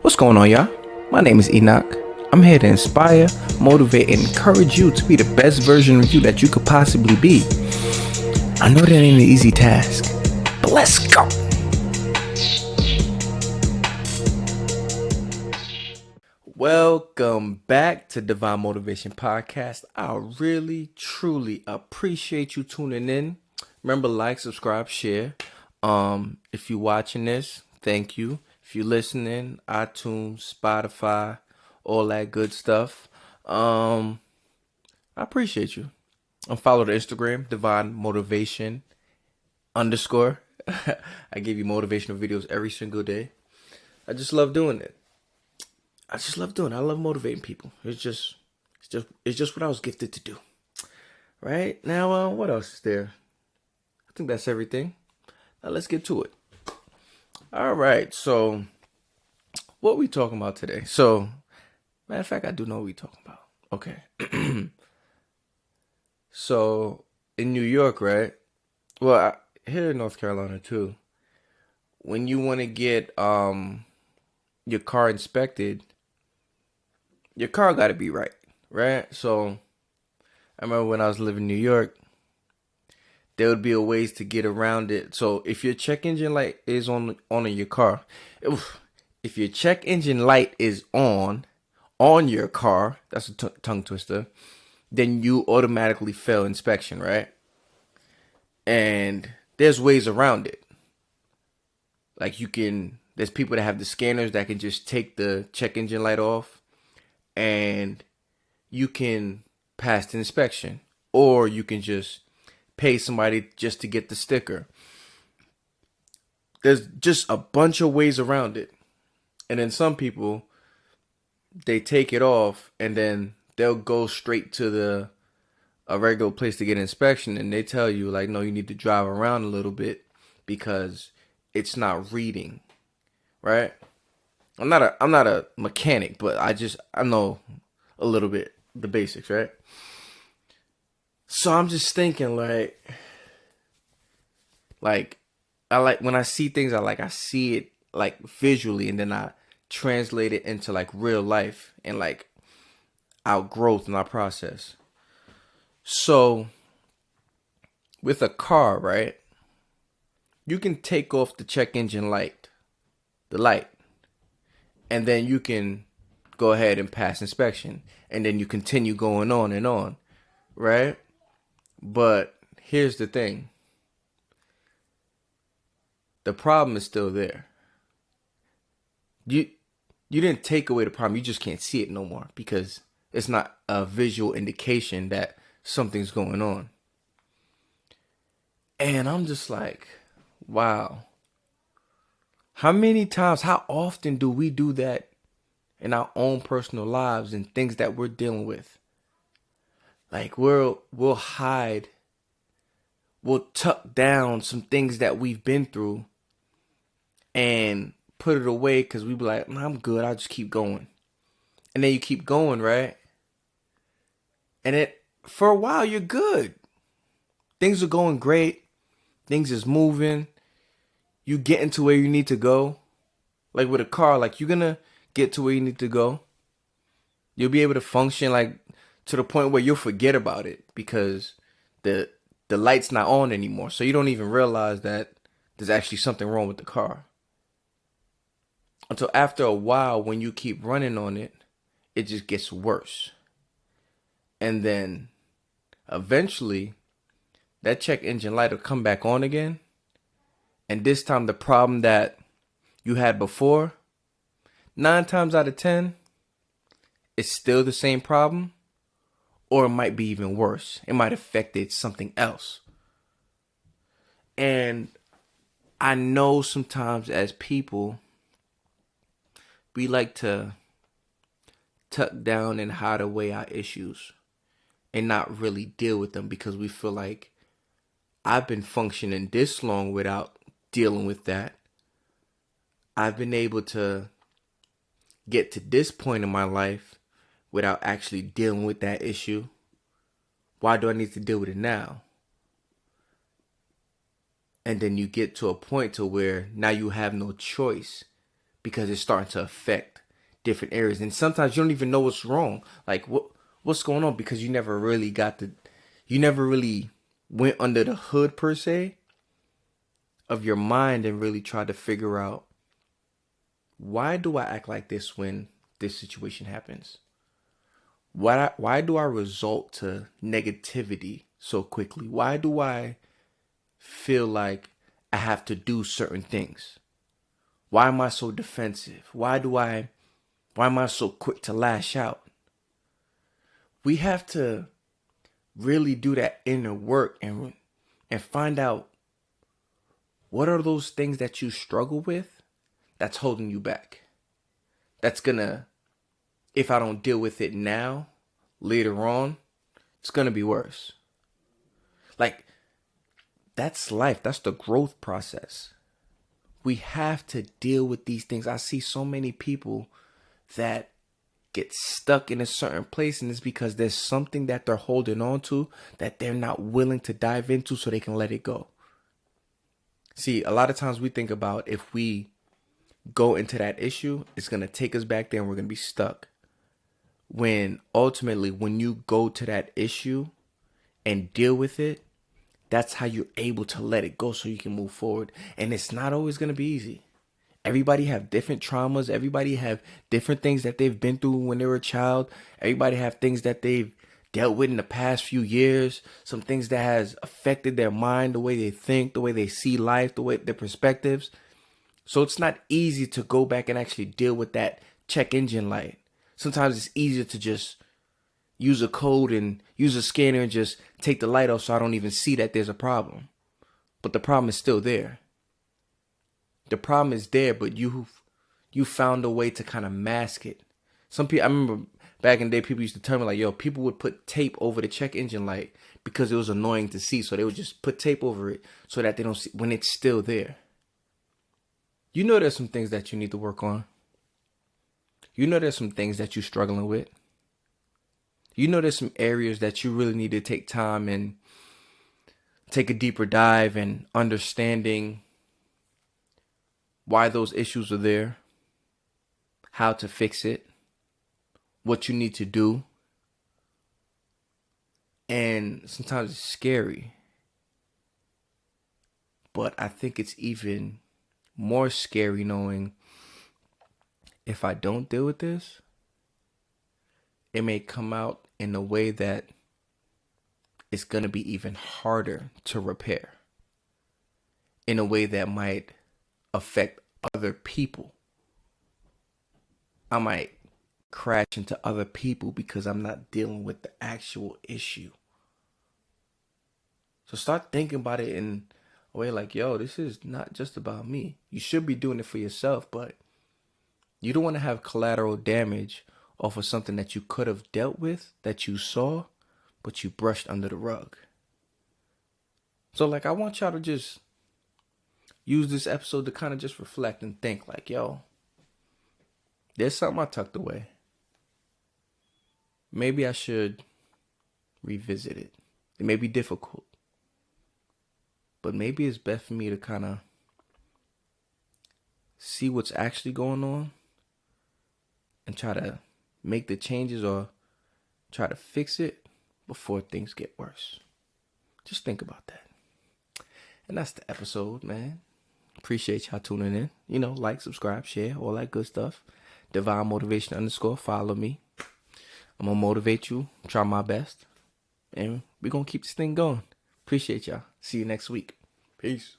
What's going on, y'all? My name is Enoch. I'm here to inspire, motivate, and encourage you to be the best version of you that you could possibly be. I know that ain't an easy task, but let's go. Welcome back to Divine Motivation Podcast. I really, truly appreciate you tuning in. Remember, like, subscribe, share. If you're watching this, thank you. If you're listening, iTunes, Spotify, all that good stuff. I appreciate you. Follow the Instagram, Divine Motivation _ I give you motivational videos every single day. I just love doing it. I love motivating people. It's just what I was gifted to do. Right? Now, what else is there? I think that's everything. Now let's get to it. All right. So, what we talking about today? So, matter of fact, I do know what we talking about. Okay. So, in New York, right? Well, here in North Carolina too. When you want to get your car inspected, your car got to be right? So, I remember when I was living in New York, there would be a ways to get around it. So if your check engine light is on in your car, if your check engine light is on your car, that's a tongue twister, then you automatically fail inspection, right? And there's ways around it. Like there's people that have the scanners that can just take the check engine light off and you can pass the inspection. Or you can just pay somebody just to get the sticker. There's just a bunch of ways around it. And then some people, they take it off and then they'll go straight to a regular place to get an inspection, and they tell you like, no, you need to drive around a little bit because it's not reading, right? I'm not a mechanic, but I know a little bit the basics, right? So I'm just thinking like I like when I see things, I see it like visually, and then I translate it into like real life and like our growth and our process. So with a car, right? You can take off the check engine light, the light, and then you can go ahead and pass inspection, and then you continue going on and on, right? But here's the thing. The problem is still there. You didn't take away the problem. You just can't see it no more because it's not a visual indication that something's going on. And I'm just like, wow. How many times, how often do we do that in our own personal lives and things that we're dealing with? Like we'll hide, we'll tuck down some things that we've been through and put it away because we be like, I'm good, I'll just keep going. And then you keep going, right? And for a while you're good. Things are going great. Things is moving. You getting to where you need to go. Like with a car, like you're gonna get to where you need to go. You'll be able to function like to the point where you'll forget about it because the light's not on anymore. So you don't even realize that there's actually something wrong with the car. Until after a while, when you keep running on it, it just gets worse. And then eventually that check engine light will come back on again. And this time the problem that you had before, 9 times out of 10, it's still the same problem, or it might be even worse. It might affect something else. And I know sometimes as people, we like to tuck down and hide away our issues and not really deal with them because we feel like I've been functioning this long without dealing with that. I've been able to get to this point in my life without actually dealing with that issue. Why do I need to deal with it now? And then you get to a point to where now you have no choice because it's starting to affect different areas. And sometimes you don't even know what's wrong. Like what's going on, because you never really went under the hood per se of your mind and really tried to figure out, why do I act like this when this situation happens? Why do I resort to negativity so quickly? Why do I feel like I have to do certain things? Why am I so defensive? Why am I so quick to lash out? We have to really do that inner work and find out, what are those things that you struggle with that's holding you back? That's gonna, if I don't deal with it now, later on, it's gonna be worse. Like, that's life. That's the growth process. We have to deal with these things. I see so many people that get stuck in a certain place, and it's because there's something that they're holding on to that they're not willing to dive into so they can let it go. See, a lot of times we think about, if we go into that issue, it's going to take us back there and we're going to be stuck. When ultimately, when you go to that issue and deal with it, that's how you're able to let it go so you can move forward. And it's not always going to be easy. Everybody have different traumas. Everybody have different things that they've been through when they were a child. Everybody have things that they've dealt with in the past few years. Some things that has affected their mind, the way they think, the way they see life, the way their perspectives. So it's not easy to go back and actually deal with that check engine light. Sometimes it's easier to just use a code and use a scanner and just take the light off so I don't even see that there's a problem. But the problem is still there. The problem is there, but you found a way to kind of mask it. Some people, I remember back in the day, people used to tell me like, yo, people would put tape over the check engine light because it was annoying to see. So they would just put tape over it so that they don't see when it's still there. You know there's some things that you need to work on. You know there's some things that you're struggling with. You know there's some areas that you really need to take time and take a deeper dive and understanding why those issues are there, how to fix it, what you need to do. And sometimes it's scary, but I think it's even more scary knowing, if I don't deal with this, it may come out in a way that it's going to be even harder to repair, in a way that might affect other people. I might crash into other people because I'm not dealing with the actual issue. So start thinking about it in a way like, yo, this is not just about me. You should be doing it for yourself, but you don't want to have collateral damage off of something that you could have dealt with, that you saw, but you brushed under the rug. So like, I want y'all to just use this episode to kind of just reflect and think like, yo, there's something I tucked away. Maybe I should revisit it. It may be difficult, but maybe it's best for me to kind of see what's actually going on and try to make the changes or try to fix it before things get worse. Just think about that. And that's the episode, man. Appreciate y'all tuning in. You know, like, subscribe, share, all that good stuff. Divine Motivation _ follow me. I'm going to motivate you, try my best. And we're going to keep this thing going. Appreciate y'all. See you next week. Peace.